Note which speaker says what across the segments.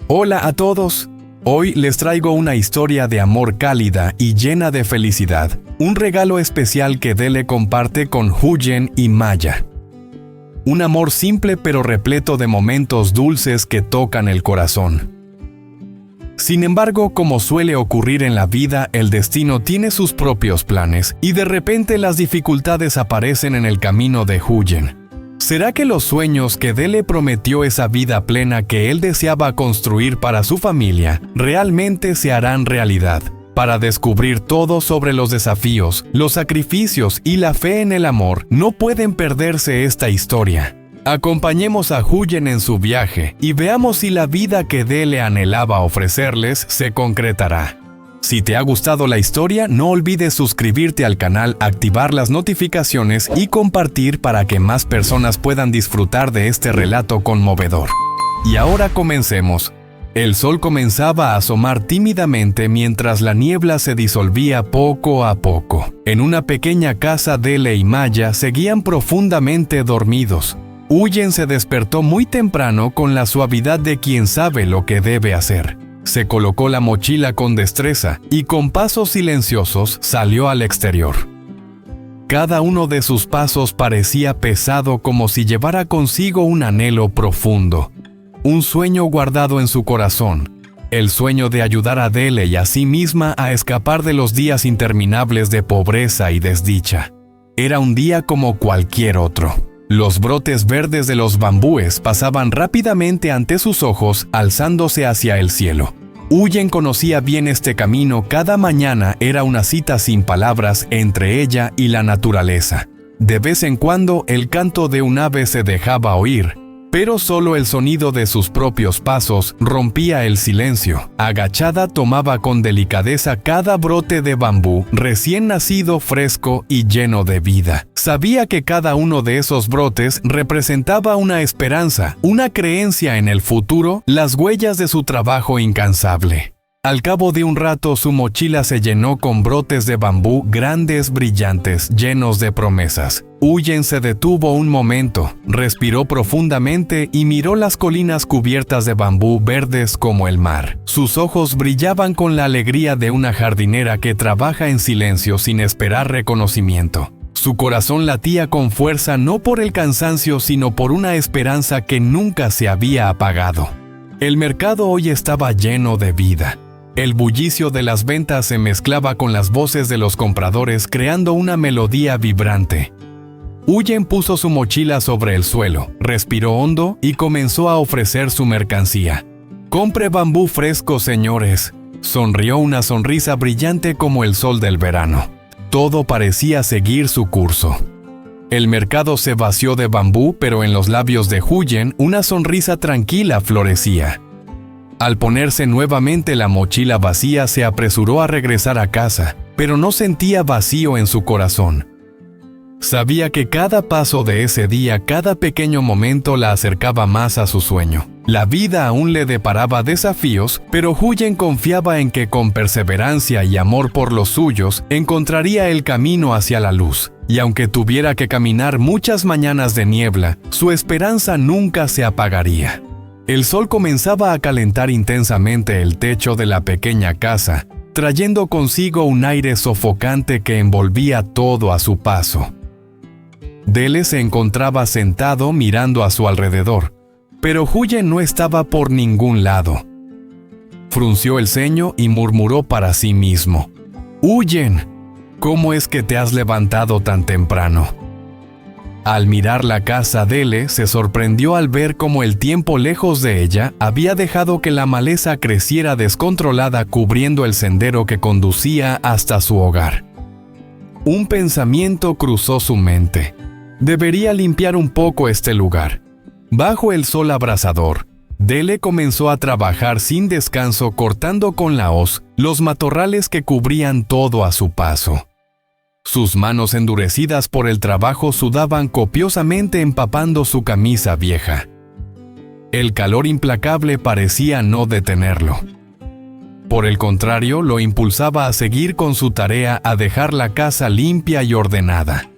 Speaker 1: Hola a todos. Hoy les traigo una historia de amor cálida y llena de felicidad. Un regalo especial que Dele comparte con Huyen y Maya. Un amor simple pero repleto de momentos dulces que tocan el corazón. Sin embargo, como suele ocurrir en la vida, el destino tiene sus propios planes y de repente las dificultades aparecen en el camino de Huyen. ¿Será que los sueños que Dele prometió, esa vida plena que él deseaba construir para su familia, realmente se harán realidad? Para descubrir todo sobre los desafíos, los sacrificios y la fe en el amor, no pueden perderse esta historia. Acompañemos a Huyen en su viaje y veamos si la vida que Dele anhelaba ofrecerles se concretará. Si te ha gustado la historia, no olvides suscribirte al canal, activar las notificaciones y compartir para que más personas puedan disfrutar de este relato conmovedor. Y ahora comencemos. El sol comenzaba a asomar tímidamente mientras la niebla se disolvía poco a poco. En una pequeña casa, Dele y Maya seguían profundamente dormidos. Huyen se despertó muy temprano con la suavidad de quien sabe lo que debe hacer. Se colocó la mochila con destreza y con pasos silenciosos salió al exterior. Cada uno de sus pasos parecía pesado, como si llevara consigo un anhelo profundo, un sueño guardado en su corazón, el sueño de ayudar a Dele y a sí misma a escapar de los días interminables de pobreza y desdicha. Era un día como cualquier otro. Los brotes verdes de los bambúes pasaban rápidamente ante sus ojos, alzándose hacia el cielo. Huyen conocía bien este camino. Cada mañana era una cita sin palabras entre ella y la naturaleza. De vez en cuando el canto de un ave se dejaba oír, pero solo el sonido de sus propios pasos rompía el silencio. Agachada, tomaba con delicadeza cada brote de bambú, recién nacido, fresco y lleno de vida. Sabía que cada uno de esos brotes representaba una esperanza, una creencia en el futuro, las huellas de su trabajo incansable. Al cabo de un rato, su mochila se llenó con brotes de bambú grandes, brillantes, llenos de promesas. Huyen se detuvo un momento, respiró profundamente y miró las colinas cubiertas de bambú verdes como el mar. Sus ojos brillaban con la alegría de una jardinera que trabaja en silencio sin esperar reconocimiento. Su corazón latía con fuerza, no por el cansancio, sino por una esperanza que nunca se había apagado. El mercado hoy estaba lleno de vida. El bullicio de las ventas se mezclaba con las voces de los compradores, creando una melodía vibrante. Huyen puso su mochila sobre el suelo, respiró hondo y comenzó a ofrecer su mercancía. «Compre bambú fresco, señores», sonrió, una sonrisa brillante como el sol del verano. Todo parecía seguir su curso. El mercado se vació de bambú, pero en los labios de Huyen una sonrisa tranquila florecía. Al ponerse nuevamente la mochila vacía, se apresuró a regresar a casa, pero no sentía vacío en su corazón. Sabía que cada paso de ese día, cada pequeño momento la acercaba más a su sueño. La vida aún le deparaba desafíos, pero Huyen confiaba en que con perseverancia y amor por los suyos, encontraría el camino hacia la luz. Y aunque tuviera que caminar muchas mañanas de niebla, su esperanza nunca se apagaría. El sol comenzaba a calentar intensamente el techo de la pequeña casa, trayendo consigo un aire sofocante que envolvía todo a su paso. Dele se encontraba sentado mirando a su alrededor, pero Huyen no estaba por ningún lado. Frunció el ceño y murmuró para sí mismo: «Huyen, ¿cómo es que te has levantado tan temprano?». Al mirar la casa, Dele se sorprendió al ver cómo el tiempo lejos de ella había dejado que la maleza creciera descontrolada, cubriendo el sendero que conducía hasta su hogar. Un pensamiento cruzó su mente. Debería limpiar un poco este lugar. Bajo el sol abrasador, Dele comenzó a trabajar sin descanso, cortando con la hoz los matorrales que cubrían todo a su paso. Sus manos, endurecidas por el trabajo, sudaban copiosamente, empapando su camisa vieja. El calor implacable parecía no detenerlo. Por el contrario, lo impulsaba a seguir con su tarea, a dejar la casa limpia y ordenada.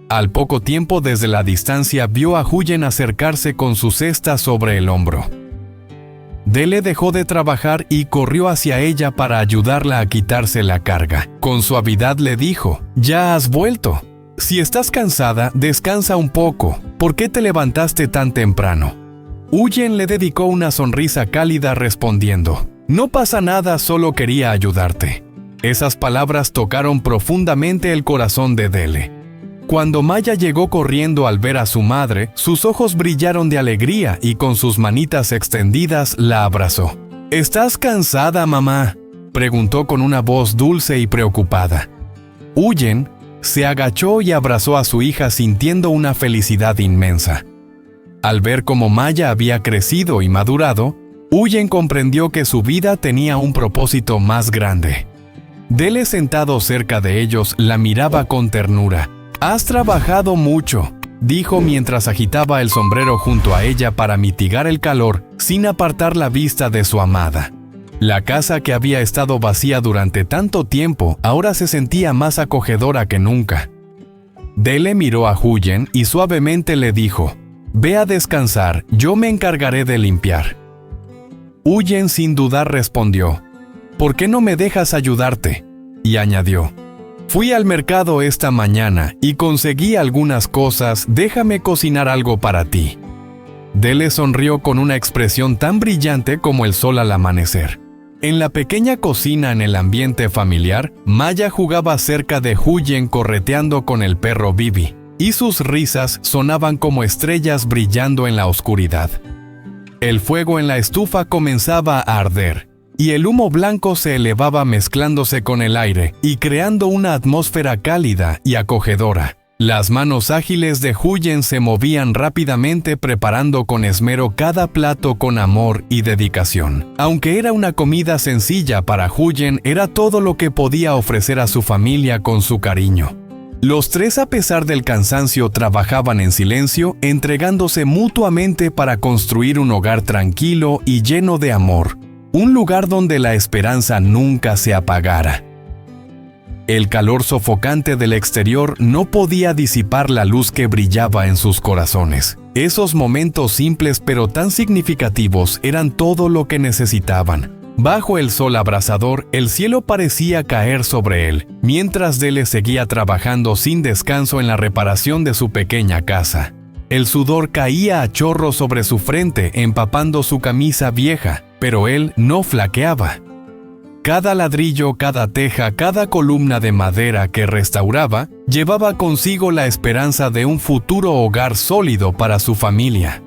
Speaker 1: Al poco tiempo, desde la distancia, vio a Huyen acercarse con su cesta sobre el hombro. Dele dejó de trabajar y corrió hacia ella para ayudarla a quitarse la carga. Con suavidad le dijo: «Ya has vuelto. Si estás cansada, descansa un poco. ¿Por qué te levantaste tan temprano?». Huyen le dedicó una sonrisa cálida respondiendo: «No pasa nada, solo quería ayudarte». Esas palabras tocaron profundamente el corazón de Dele. Cuando Maya llegó corriendo al ver a su madre, sus ojos brillaron de alegría y con sus manitas extendidas la abrazó. «¿Estás cansada, mamá?», preguntó con una voz dulce y preocupada. Huyen se agachó y abrazó a su hija sintiendo una felicidad inmensa. Al ver cómo Maya había crecido y madurado, Huyen comprendió que su vida tenía un propósito más grande. Dele, sentado cerca de ellos, la miraba con ternura. «Has trabajado mucho», dijo mientras agitaba el sombrero junto a ella para mitigar el calor, sin apartar la vista de su amada. La casa, que había estado vacía durante tanto tiempo, ahora se sentía más acogedora que nunca. Dele miró a Huyen y suavemente le dijo: «Ve a descansar, yo me encargaré de limpiar». Huyen sin dudar respondió: «¿Por qué no me dejas ayudarte?». Y añadió: «Fui al mercado esta mañana y conseguí algunas cosas, déjame cocinar algo para ti». Dele sonrió con una expresión tan brillante como el sol al amanecer. En la pequeña cocina, en el ambiente familiar, Maya jugaba cerca de Huyen correteando con el perro Bibi, y sus risas sonaban como estrellas brillando en la oscuridad. El fuego en la estufa comenzaba a arder, y el humo blanco se elevaba mezclándose con el aire y creando una atmósfera cálida y acogedora. Las manos ágiles de Huyen se movían rápidamente preparando con esmero cada plato con amor y dedicación. Aunque era una comida sencilla, para Huyen era todo lo que podía ofrecer a su familia con su cariño. Los tres, a pesar del cansancio, trabajaban en silencio, entregándose mutuamente para construir un hogar tranquilo y lleno de amor. Un lugar donde la esperanza nunca se apagara. El calor sofocante del exterior no podía disipar la luz que brillaba en sus corazones. Esos momentos simples pero tan significativos eran todo lo que necesitaban. Bajo el sol abrasador, el cielo parecía caer sobre él, mientras Dele seguía trabajando sin descanso en la reparación de su pequeña casa. El sudor caía a chorros sobre su frente, empapando su camisa vieja, pero él no flaqueaba. Cada ladrillo, cada teja, cada columna de madera que restauraba, llevaba consigo la esperanza de un futuro hogar sólido para su familia.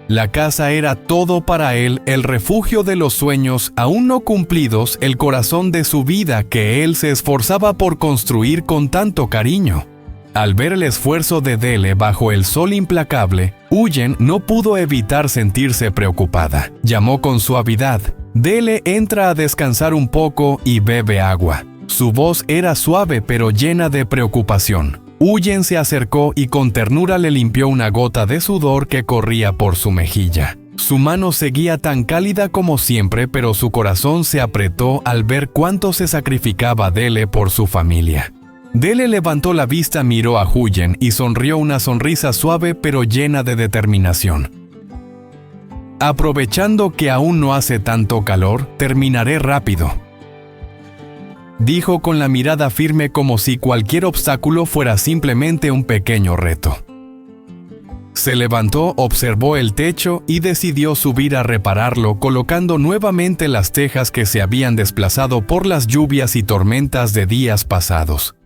Speaker 1: La casa era todo para él, el refugio de los sueños aún no cumplidos, el corazón de su vida que él se esforzaba por construir con tanto cariño. Al ver el esfuerzo de Dele bajo el sol implacable, Huyen no pudo evitar sentirse preocupada. Llamó con suavidad: «Dele, entra a descansar un poco y bebe agua». Su voz era suave pero llena de preocupación. Huyen se acercó y con ternura le limpió una gota de sudor que corría por su mejilla. Su mano seguía tan cálida como siempre, pero su corazón se apretó al ver cuánto se sacrificaba Dele por su familia. Dele levantó la vista, miró a Huyen y sonrió una sonrisa suave pero llena de determinación. «Aprovechando que aún no hace tanto calor, terminaré rápido», dijo con la mirada firme como si cualquier obstáculo fuera simplemente un pequeño reto. Se levantó, observó el techo y decidió subir a repararlo, colocando nuevamente las tejas que se habían desplazado por las lluvias y tormentas de días pasados.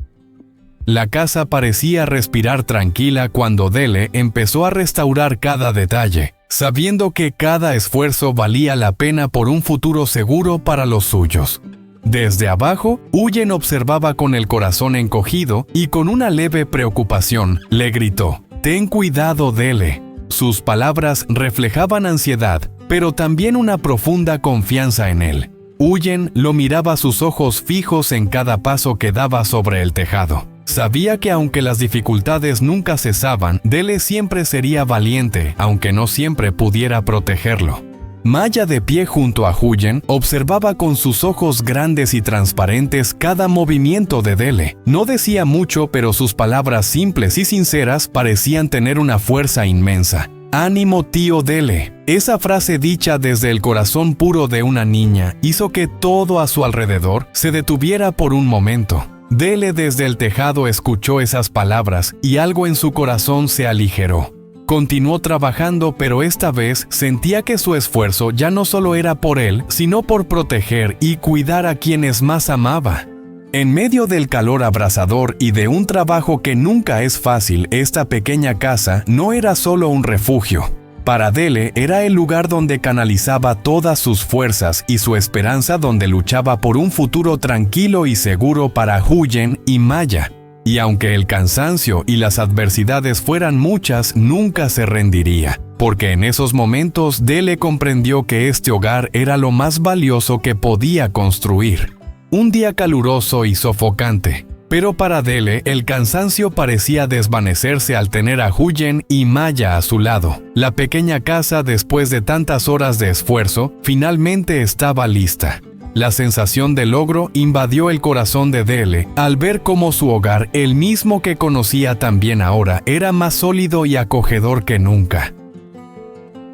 Speaker 1: La casa parecía respirar tranquila cuando Dele empezó a restaurar cada detalle, sabiendo que cada esfuerzo valía la pena por un futuro seguro para los suyos. Desde abajo, Huyen observaba con el corazón encogido y con una leve preocupación le gritó: «Ten cuidado, Dele». Sus palabras reflejaban ansiedad, pero también una profunda confianza en él. Huyen lo miraba, sus ojos fijos en cada paso que daba sobre el tejado. Sabía que aunque las dificultades nunca cesaban, Dele siempre sería valiente, aunque no siempre pudiera protegerlo. Maya, de pie junto a Huyen, observaba con sus ojos grandes y transparentes cada movimiento de Dele. No decía mucho, pero sus palabras simples y sinceras parecían tener una fuerza inmensa. «Ánimo, tío Dele». Esa frase dicha desde el corazón puro de una niña hizo que todo a su alrededor se detuviera por un momento. Dele desde el tejado escuchó esas palabras y algo en su corazón se aligeró. Continuó trabajando, pero esta vez sentía que su esfuerzo ya no solo era por él, sino por proteger y cuidar a quienes más amaba. En medio del calor abrasador y de un trabajo que nunca es fácil, esta pequeña casa no era solo un refugio. Para Dele era el lugar donde canalizaba todas sus fuerzas y su esperanza, donde luchaba por un futuro tranquilo y seguro para Huyen y Maya. Y aunque el cansancio y las adversidades fueran muchas, nunca se rendiría, porque en esos momentos Dele comprendió que este hogar era lo más valioso que podía construir. Un día caluroso y sofocante, pero para Dele el cansancio parecía desvanecerse al tener a Huyen y Maya a su lado. La pequeña casa, después de tantas horas de esfuerzo, finalmente estaba lista. La sensación de logro invadió el corazón de Dele al ver cómo su hogar, el mismo que conocía también ahora, era más sólido y acogedor que nunca.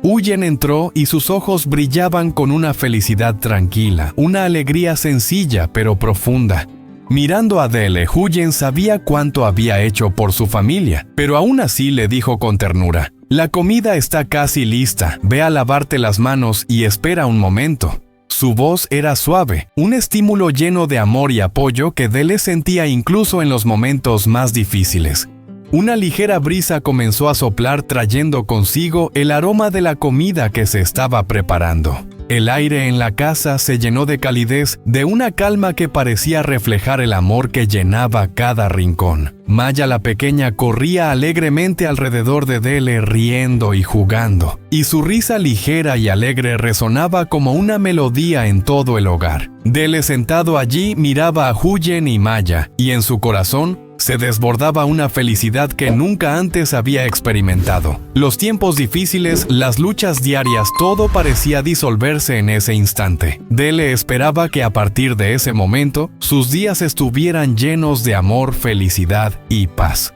Speaker 1: Huyen entró y sus ojos brillaban con una felicidad tranquila, una alegría sencilla pero profunda. Mirando a Dele, Huyen sabía cuánto había hecho por su familia, pero aún así le dijo con ternura: «La comida está casi lista, ve a lavarte las manos y espera un momento». Su voz era suave, un estímulo lleno de amor y apoyo que Dele sentía incluso en los momentos más difíciles. Una ligera brisa comenzó a soplar, trayendo consigo el aroma de la comida que se estaba preparando. El aire en la casa se llenó de calidez, de una calma que parecía reflejar el amor que llenaba cada rincón. Maya la pequeña corría alegremente alrededor de Dele, riendo y jugando, y su risa ligera y alegre resonaba como una melodía en todo el hogar. Dele, sentado allí, miraba a Huyen y Maya, y en su corazón se desbordaba una felicidad que nunca antes había experimentado. Los tiempos difíciles, las luchas diarias, todo parecía disolverse en ese instante. Dele esperaba que a partir de ese momento, sus días estuvieran llenos de amor, felicidad y paz.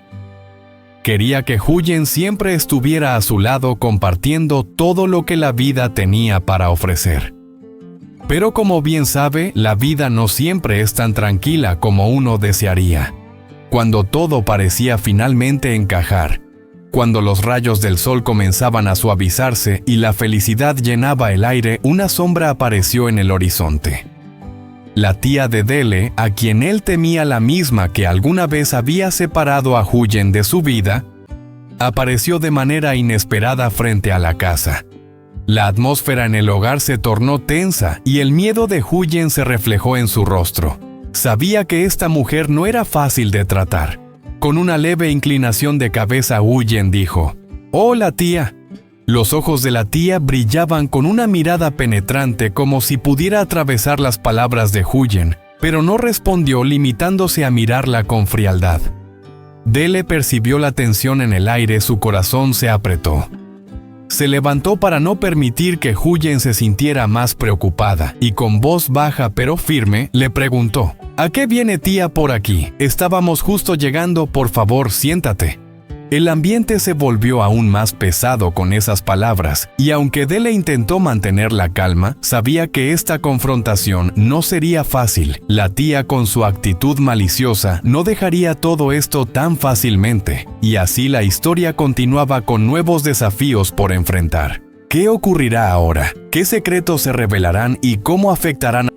Speaker 1: Quería que Huyen siempre estuviera a su lado, compartiendo todo lo que la vida tenía para ofrecer. Pero como bien sabe, la vida no siempre es tan tranquila como uno desearía. Cuando todo parecía finalmente encajar, cuando los rayos del sol comenzaban a suavizarse y la felicidad llenaba el aire, una sombra apareció en el horizonte. La tía de Dele, a quien él temía, la misma que alguna vez había separado a Huyen de su vida, apareció de manera inesperada frente a la casa. La atmósfera en el hogar se tornó tensa y el miedo de Huyen se reflejó en su rostro. Sabía que esta mujer no era fácil de tratar. Con una leve inclinación de cabeza, Huyen dijo: «Hola, tía». Los ojos de la tía brillaban con una mirada penetrante, como si pudiera atravesar las palabras de Huyen, pero no respondió, limitándose a mirarla con frialdad. Dele percibió la tensión en el aire, su corazón se apretó. Se levantó para no permitir que Huyen se sintiera más preocupada, y con voz baja pero firme le preguntó: «¿A qué viene tía por aquí? Estábamos justo llegando, por favor, siéntate». El ambiente se volvió aún más pesado con esas palabras, y aunque Dele intentó mantener la calma, sabía que esta confrontación no sería fácil. La tía, con su actitud maliciosa, no dejaría todo esto tan fácilmente, y así la historia continuaba con nuevos desafíos por enfrentar. ¿Qué ocurrirá ahora? ¿Qué secretos se revelarán y cómo afectarán